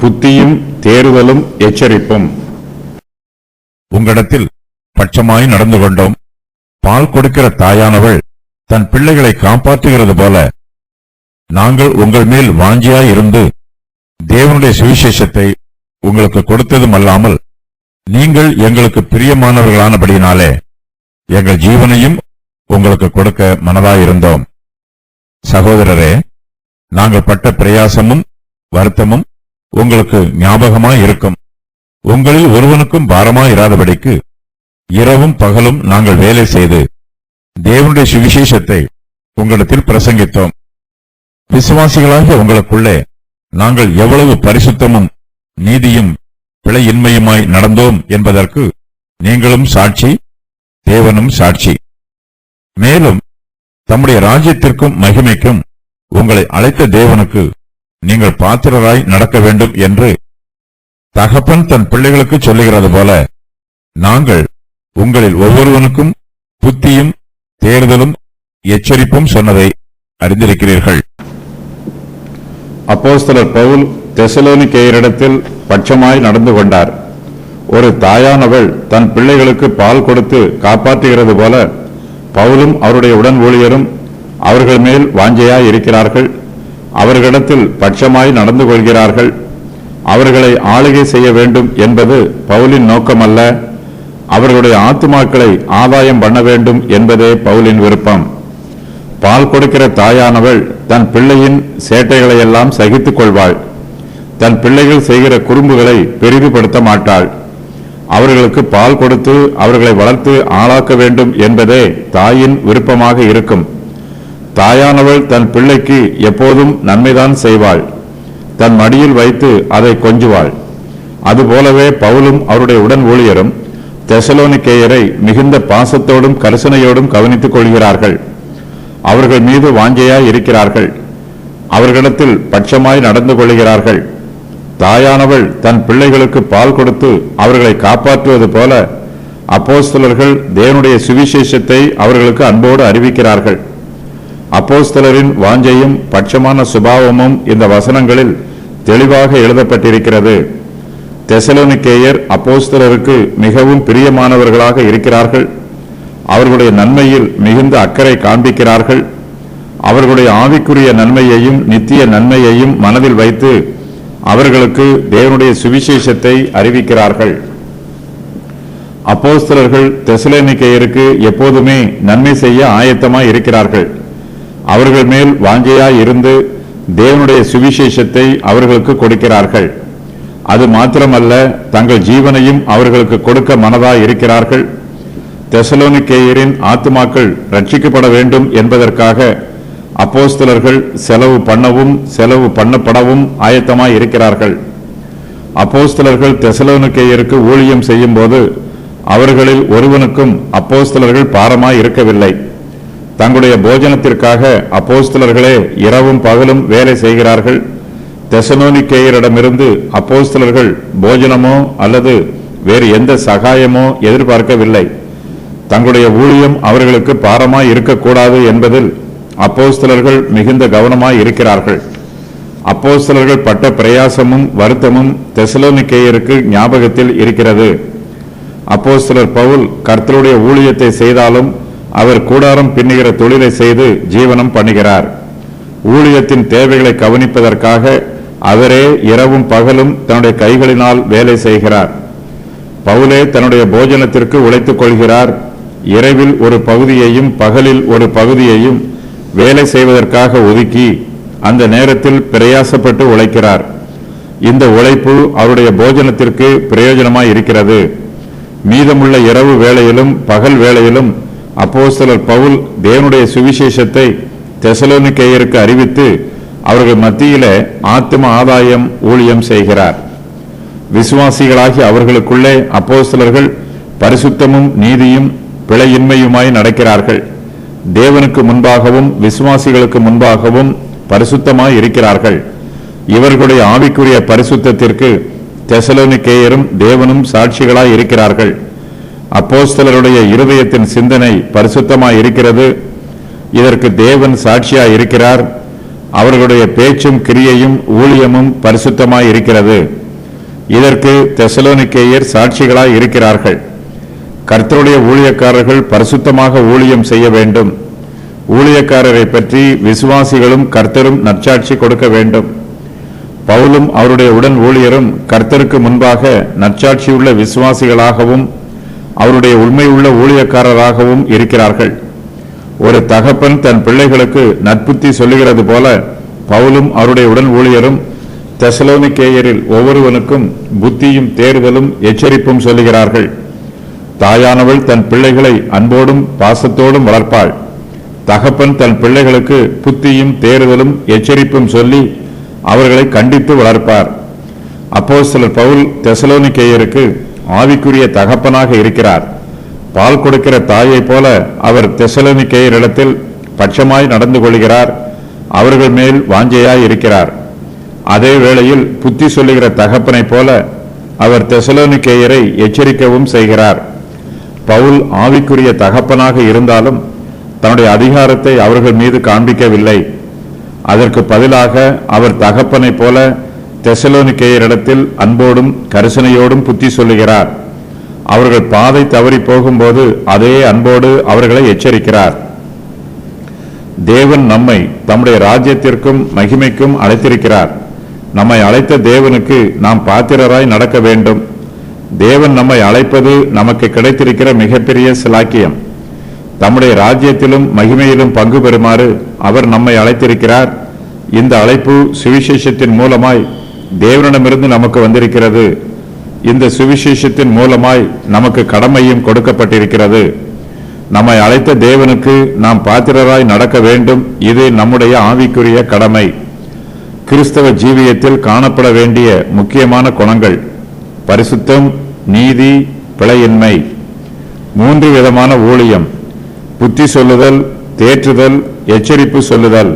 புத்தியும் தேறுதலும் எச்சரிப்பும். உங்களிடத்தில் பட்சமாய் நடந்து கொண்டோம். பால் கொடுக்கிற தாயானவள் தன் பிள்ளைகளை காப்பாற்றுகிறது போல நாங்கள் உங்கள் மேல் வாஞ்சியாய் இருந்து தேவனுடைய சுவிசேஷத்தை உங்களுக்கு கொடுத்ததும் அல்லாமல், நீங்கள் எங்களுக்கு பிரியமானவர்களானபடியினாலே எங்கள் ஜீவனையும் உங்களுக்கு கொடுக்க மனதாயிருந்தோம். சகோதரரே, நாங்கள் பட்ட பிரயாசமும் வருத்தமும் உங்களுக்கு ஞாபகமாய் இருக்கும். உங்களில் ஒருவனுக்கும் பாரமாயிராதபடிக்கு இரவும் பகலும் நாங்கள் வேலை செய்து தேவனுடைய சுவிசேஷத்தை உங்களிடத்தில் பிரசங்கித்தோம். விசுவாசிகளாகிய உங்களுக்குள்ளே நாங்கள் எவ்வளவு பரிசுத்தமும் நீதியும் பிழையின்மையுமாய் நடந்தோம் என்பதற்கு நீங்களும் சாட்சி, தேவனும் சாட்சி. மேலும் தம்முடைய ராஜ்யத்திற்கும் மகிமைக்கும் உங்களை அழைத்த தேவனுக்கு நீங்கள் பாத்திரராய் நடக்க வேண்டும் என்று தகப்பன் தன் பிள்ளைகளுக்கு சொல்லுகிறது போல நாங்கள் உங்களில் ஒவ்வொருவனுக்கும் புத்தியும் தேர்தலும் எச்சரிப்பும் சொன்னதை அறிந்திருக்கிறீர்கள். அப்போஸ்தலர் பவுல் தெசலோனிக்கேயரிடத்தில் பட்சமாய் நடந்து கொண்டார். ஒரு தாயானவள் தன் பிள்ளைகளுக்கு பால் கொடுத்து காப்பாற்றுகிறது போல பவுலும் அவருடைய உடன் ஊழியரும் அவர்கள் மேல் வாஞ்சையாய் இருக்கிறார்கள். அவர்களிடத்தில் பட்சமாய் நடந்து கொள்கிறார்கள். அவர்களை ஆளுகை செய்ய வேண்டும் என்பது பவுலின் நோக்கமல்ல, அவர்களுடைய ஆத்துமாக்களை ஆதாயம் பண்ண வேண்டும் என்பதே பவுலின் விருப்பம். பால் கொடுக்கிற தாயானவள் தன் பிள்ளையின் சேட்டைகளையெல்லாம் சகித்துக் கொள்வாள். தன் பிள்ளைகள் செய்கிற குறும்புகளை பெரிதுபடுத்த மாட்டாள். அவர்களுக்கு பால் கொடுத்து அவர்களை வளர்த்து ஆளாக்க வேண்டும் என்பதே தாயின் விருப்பமாக இருக்கும். தாயானவள் தன் பிள்ளைக்கு எப்போதும் நன்மைதான் செய்வாள். தன் மடியில் வைத்து அதை கொஞ்சுவாள். அதுபோலவே பவுலும் அவருடைய உடன் ஊழியரும் தெசலோனிக்கேயரை மிகுந்த பாசத்தோடும் கரிசனையோடும் கவனித்துக் கொள்கிறார்கள். அவர்கள் மீது வாஞ்சையாய் இருக்கிறார்கள். அவர்களிடத்தில் பட்சமாய் நடந்து கொள்கிறார்கள். தாயானவள் தன் பிள்ளைகளுக்கு பால் கொடுத்து அவர்களை காப்பாற்றுவது போல அப்போஸ்தலர்கள் தேவனுடைய சுவிசேஷத்தை அவர்களுக்கு அன்போடு அறிவிக்கிறார்கள். அப்போஸ்தலரின் வாஞ்சையும் பட்சமான சுபாவமும் இந்த வசனங்களில் தெளிவாக எழுதப்பட்டிருக்கிறது. தெசலோனிக்கேயர் அப்போஸ்தலருக்கு மிகவும் பிரியமானவர்களாக இருக்கிறார்கள். அவர்களுடைய நன்மையில் மிகுந்த அக்கறை காண்பிக்கிறார்கள். அவர்களுடைய ஆவிக்குரிய நன்மையையும் நித்திய நன்மையையும் மனதில் வைத்து அவர்களுக்கு தேவனுடைய சுவிசேஷத்தை அறிவிக்கிறார்கள். அப்போஸ்தலர்கள் தெசலோனிக்கேயருக்கு எப்போதுமே நன்மை செய்ய ஆயத்தமாய் இருக்கிறார்கள். அவர்கள் மேல் வாஞ்சையாய் இருந்து தேவனுடைய சுவிசேஷத்தை அவர்களுக்கு கொடுக்கிறார்கள். அது மாத்திரமல்ல, தங்கள் ஜீவனையும் அவர்களுக்கு கொடுக்க மனதாய் இருக்கிறார்கள். தெசலோனிக்கேயரின் ஆத்துமாக்கள் ரட்சிக்கப்பட வேண்டும் என்பதற்காக அப்போஸ்தலர்கள் செலவு பண்ணவும் செலவு பண்ணப்படவும் ஆயத்தமாய் இருக்கிறார்கள். அப்போஸ்தலர்கள் தெசலோனிக்கேயருக்கு ஊழியம் செய்யும் போது அவர்களில் ஒருவனுக்கும் அப்போஸ்தலர்கள் பாரமாய் இருக்கவில்லை. தங்களுடைய போஜனத்திற்காக அப்போஸ்தலர்களே இரவும் பகலும் வேலை செய்கிறார்கள். தெசலோனிக்கேயரிடமிருந்து அப்போஸ்தலர்கள் போஜனமோ அல்லது வேறு எந்த சகாயமோ எதிர்பார்க்கவில்லை. தங்களுடைய ஊழியம் அவர்களுக்கு பாரமாய் இருக்கக்கூடாது என்பதில் அப்போஸ்தலர்கள் மிகுந்த கவனமாய் இருக்கிறார்கள். அப்போஸ்தலர்கள் பட்ட பிரயாசமும் வருத்தமும் தெசலோனிக்கேயருக்கு ஞாபகத்தில் இருக்கிறது. அப்போஸ்தலர் பவுல் கர்த்தருடைய ஊழியத்தை செய்தாலும் அவர் கூடாரம் பின்னுகிற தொழிலை செய்து ஜீவனம் பண்ணுகிறார். ஊழியத்தின் தேவைகளை கவனிப்பதற்காக அவரே இரவும் பகலும் தன்னுடைய கைகளினால் வேலை செய்கிறார். பவுலே தன்னுடைய போஜனத்திற்கு உழைத்துக் கொள்கிறார். இரவில் ஒரு பகுதியையும் பகலில் ஒரு பகுதியையும் வேலை செய்வதற்காக ஒதுக்கி அந்த நேரத்தில் பிரயாசப்பட்டு உழைக்கிறார். இந்த உழைப்பு அவருடைய போஜனத்திற்கு பிரயோஜனமாய் இருக்கிறது. மீதமுள்ள இரவு வேளையிலும் பகல் வேளையிலும் அப்போஸ்தலர் பவுல் தேவனுடைய சுவிசேஷத்தை தெசலோனிக்கேயருக்கு அறிவித்து அவர்கள் மத்தியிலே ஆத்தும ஆதாயம் ஊழியம் செய்கிறார். விசுவாசிகளாகி அவர்களுக்குள்ளே அப்போஸ்தலர்கள் பரிசுத்தமும் நீதியும் பிழையின்மையுமாய் நடக்கிறார்கள். தேவனுக்கு முன்பாகவும் விசுவாசிகளுக்கு முன்பாகவும் பரிசுத்தமாய் இருக்கிறார்கள். இவர்களுடைய ஆவிக்குரிய பரிசுத்தத்திற்கு தெசலோனிக்கேயரும் தேவனும் சாட்சிகளாய் இருக்கிறார்கள். அப்போஸ்தலருடைய இருதயத்தின் சிந்தனை பரிசுத்தமாய் இருக்கிறது. இதற்கு தேவன் சாட்சியாய் இருக்கிறார். அவர்களுடைய பேச்சும் கிரியையும் ஊழியமும் பரிசுத்தமாய் இருக்கிறது. இதற்கு தெசலோனிக்கேயர் சாட்சிகளாய் இருக்கிறார்கள். கர்த்தருடைய ஊழியக்காரர்கள் பரிசுத்தமாக ஊழியம் செய்ய வேண்டும். ஊழியக்காரரை பற்றி விசுவாசிகளும் கர்த்தரும் நற்சாட்சி கொடுக்க வேண்டும். பவுலும் அவருடைய உடன் ஊழியரும் கர்த்தருக்கு முன்பாக நற்சாட்சியுள்ள விசுவாசிகளாகவும் அவருடைய உண்மையுள்ள ஊழியக்காரராகவும் இருக்கிறார்கள். ஒரு தகப்பன் தன் பிள்ளைகளுக்கு நற்புத்தி சொல்லுகிறது போல பவுலும் அவருடைய உடன் ஊழியரும் தெசலோனிக்கேயரில் ஒவ்வொருவனுக்கும் புத்தியும் தேறுதலும் எச்சரிப்பும் சொல்லுகிறார்கள். தாயானவள் தன் பிள்ளைகளை அன்போடும் பாசத்தோடும் வளர்ப்பாள். தகப்பன் தன் பிள்ளைகளுக்கு புத்தியும் தேறுதலும் எச்சரிப்பும் சொல்லி அவர்களை கண்டித்து வளர்ப்பார். அப்போஸ்தலர் பவுல் தெசலோனிக்கேயருக்கு ஆவிக்குரிய தகப்பனாக இருக்கிறார். பால் கொடுக்கிற தாயை போல அவர் தெசலோனிக்கேயரிடத்தில் பட்சமாய் நடந்து கொள்கிறார். அவர்கள் மேல் வாஞ்சையாய் இருக்கிறார். அதே வேளையில் புத்தி சொல்லுகிற தகப்பனை போல அவர் தெசலோனிக்கேயரை எச்சரிக்கவும் செய்கிறார். பவுல் ஆவிக்குரிய தகப்பனாக இருந்தாலும் தன்னுடைய அதிகாரத்தை அவர்கள் மீது காண்பிக்கவில்லை. அதற்கு பதிலாக அவர் தகப்பனை போல தெசலோனிக்கேயரிடத்தில் அன்போடும் கரிசனையோடும் புத்தி சொல்லுகிறார். அவர்கள் பாதை தவறி போகும்போது அதே அன்போடு அவர்களை எச்சரிக்கிறார். தேவன் நம்மை தம்முடைய ராஜ்யத்திற்கும் மகிமைக்கும் அழைத்திருக்கிறார். நம்மை அழைத்த தேவனுக்கு நாம் பாத்திரராய் நடக்க வேண்டும். தேவன் நம்மை அழைப்பது நமக்கு கிடைத்திருக்கிற மிகப்பெரிய சிலாக்கியம். தம்முடைய ராஜ்யத்திலும் மகிமையிலும் பங்கு பெறுமாறு அவர் நம்மை அழைத்திருக்கிறார். இந்த அழைப்பு சுவிசேஷத்தின் மூலமாய் தேவனிடமிருந்து நமக்கு வந்திருக்கிறது. இந்த சுவிசேஷத்தின் மூலமாய் நமக்கு கடமையும் கொடுக்கப்பட்டிருக்கிறது. நம்மை அழைத்த தேவனுக்கு நாம் பாத்திரராய் நடக்க வேண்டும். இது நம்முடைய ஆவிக்குரிய கடமை. கிறிஸ்தவ ஜீவியத்தில் காணப்பட வேண்டிய முக்கியமான குணங்கள்: பரிசுத்தம், நீதி, பிழையின்மை. 3 விதமான ஊழியம்: புத்தி சொல்லுதல், தேற்றுதல், எச்சரிப்பு சொல்லுதல்.